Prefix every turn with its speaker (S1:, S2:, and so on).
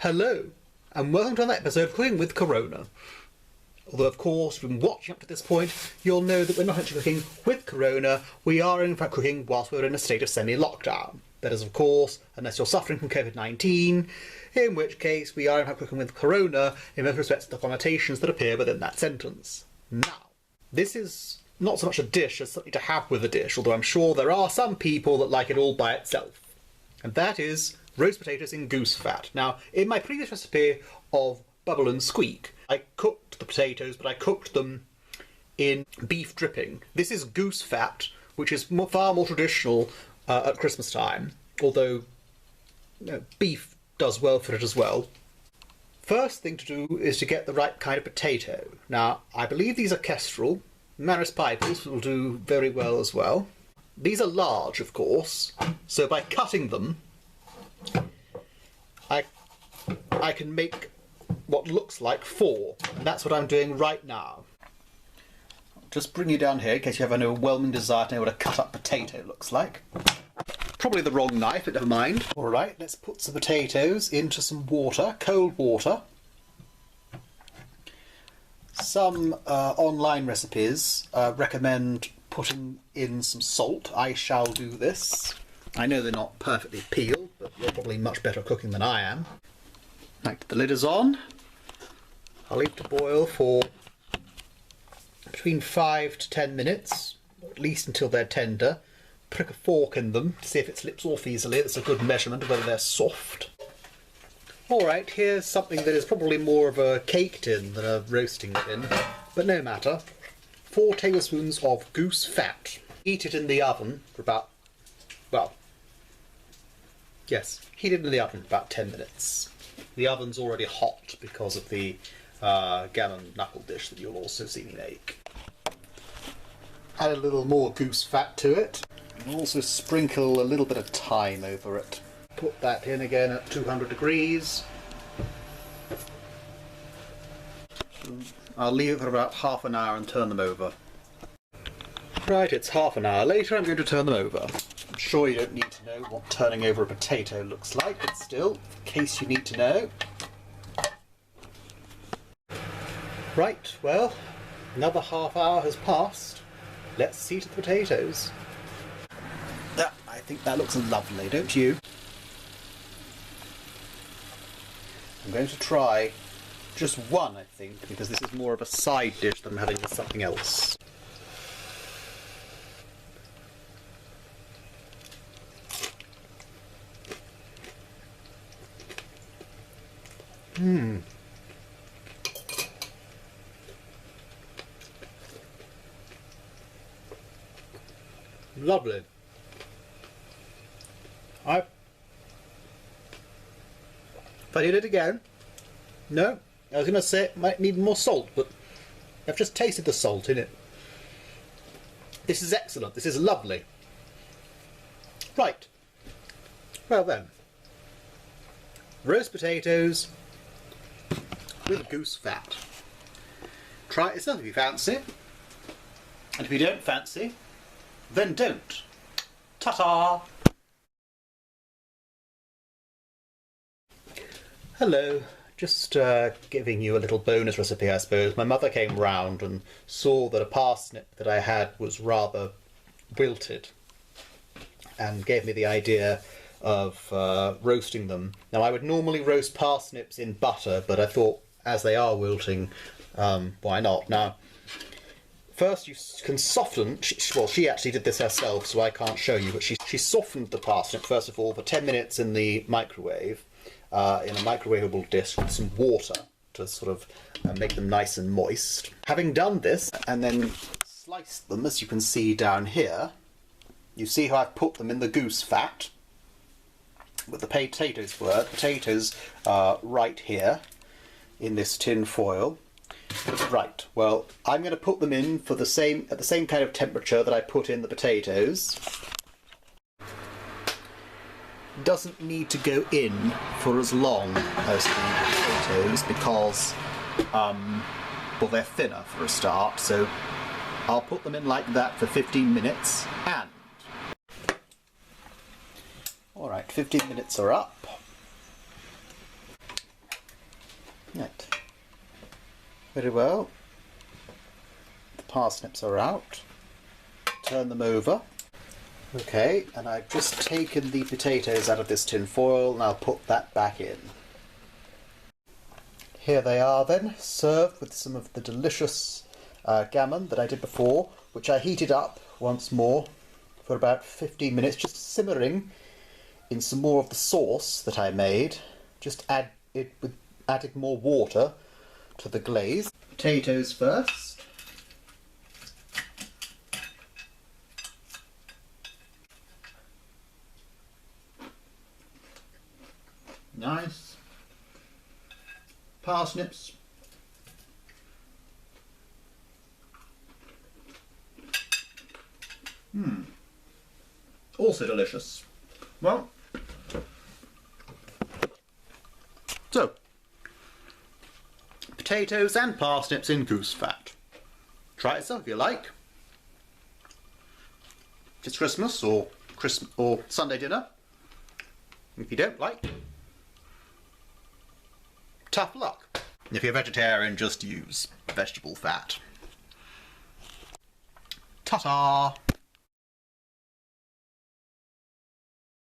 S1: Hello, and welcome to another episode of Cooking with Corona. Although, of course, if you've been watching up to this point, you'll know that we're not actually cooking with Corona, we are in fact cooking whilst we're in a state of semi-lockdown. That is, of course, unless you're suffering from COVID-19, in which case we are in fact cooking with Corona in most respects to the connotations that appear within that sentence. Now, this is not so much a dish as something to have with a dish, although I'm sure there are some people that like it all by itself. And that is roast potatoes in goose fat. Now, in my previous recipe of bubble and squeak, I cooked the potatoes, but I cooked them in beef dripping. This is goose fat, which is far more traditional at Christmas time, although beef does well for it as well. First thing to do is to get the right kind of potato. Now, I believe these are kestrel. Maris pipers will do very well as well. These are large, of course, so by cutting them, I can make what looks like 4, and that's what I'm doing right now. I'll just bring you down here in case you have an overwhelming desire to know what a cut-up potato looks like. Probably the wrong knife, but never mind. Alright, let's put some potatoes into some water, cold water. Some online recipes recommend putting in some salt. I shall do this. I know they're not perfectly peeled, but you're probably much better at cooking than I am. Right, the lid is on. I'll leave to boil for between 5 to 10 minutes, or at least until they're tender. Prick a fork in them to see if it slips off easily. That's a good measurement of whether they're soft. Alright, here's something that is probably more of a cake tin than a roasting tin, but no matter. 4 tablespoons of goose fat. Heat it in the oven for about, heat it in the oven for about 10 minutes. The oven's already hot because of the gammon knuckle dish that you'll also see me make. Add a little more goose fat to it, and also sprinkle a little bit of thyme over it. Put that in again at 200 degrees. I'll leave it for about half an hour and turn them over. Right, it's half an hour later, I'm going to turn them over. I'm sure you don't need to know what turning over a potato looks like, but still, in case you need to know. Right, well, another half hour has passed. Let's see to the potatoes. I think that looks lovely, don't you? I'm going to try just one, I think, because this is more of a side dish than I'm having with something else. Lovely. If I did it again, no, I was going to say it might need more salt, but I've just tasted the salt in it. This is excellent. This is lovely. Right. Well then, roast potatoes with goose fat. Try it. It's nothing if you fancy, and if you don't fancy, then don't. Ta-ta! Hello, just giving you a little bonus recipe, I suppose. My mother came round and saw that a parsnip that I had was rather wilted and gave me the idea of roasting them. Now, I would normally roast parsnips in butter, but I thought, as they are wilting, why not? Now, first you can soften, she actually did this herself, so I can't show you, but she softened the parsnip, first of all, for 10 minutes in the microwave, in a microwavable dish with some water to sort of make them nice and moist. Having done this, and then sliced them, as you can see down here, you see how I've put them in the goose fat, with the potatoes potatoes are right here, in this tin foil. Right, well, I'm going to put them in for at the same kind of temperature that I put in the potatoes. Doesn't need to go in for as long as the potatoes because, well, they're thinner for a start, so I'll put them in like that for 15 minutes and... Alright, 15 minutes are up. Very well. The parsnips are out. Turn them over. Okay, and I've just taken the potatoes out of this tin foil and I'll put that back in. Here they are then, served with some of the delicious gammon that I did before, which I heated up once more for about 15 minutes, just simmering in some more of the sauce that I made. Just adding more water to the glaze. Potatoes first. Nice. Parsnips. Also delicious. Well, so, potatoes and parsnips in goose fat. Try it yourself if you like. It's Christmas or Sunday dinner. If you don't like, tough luck. If you're a vegetarian, just use vegetable fat. Ta-ta!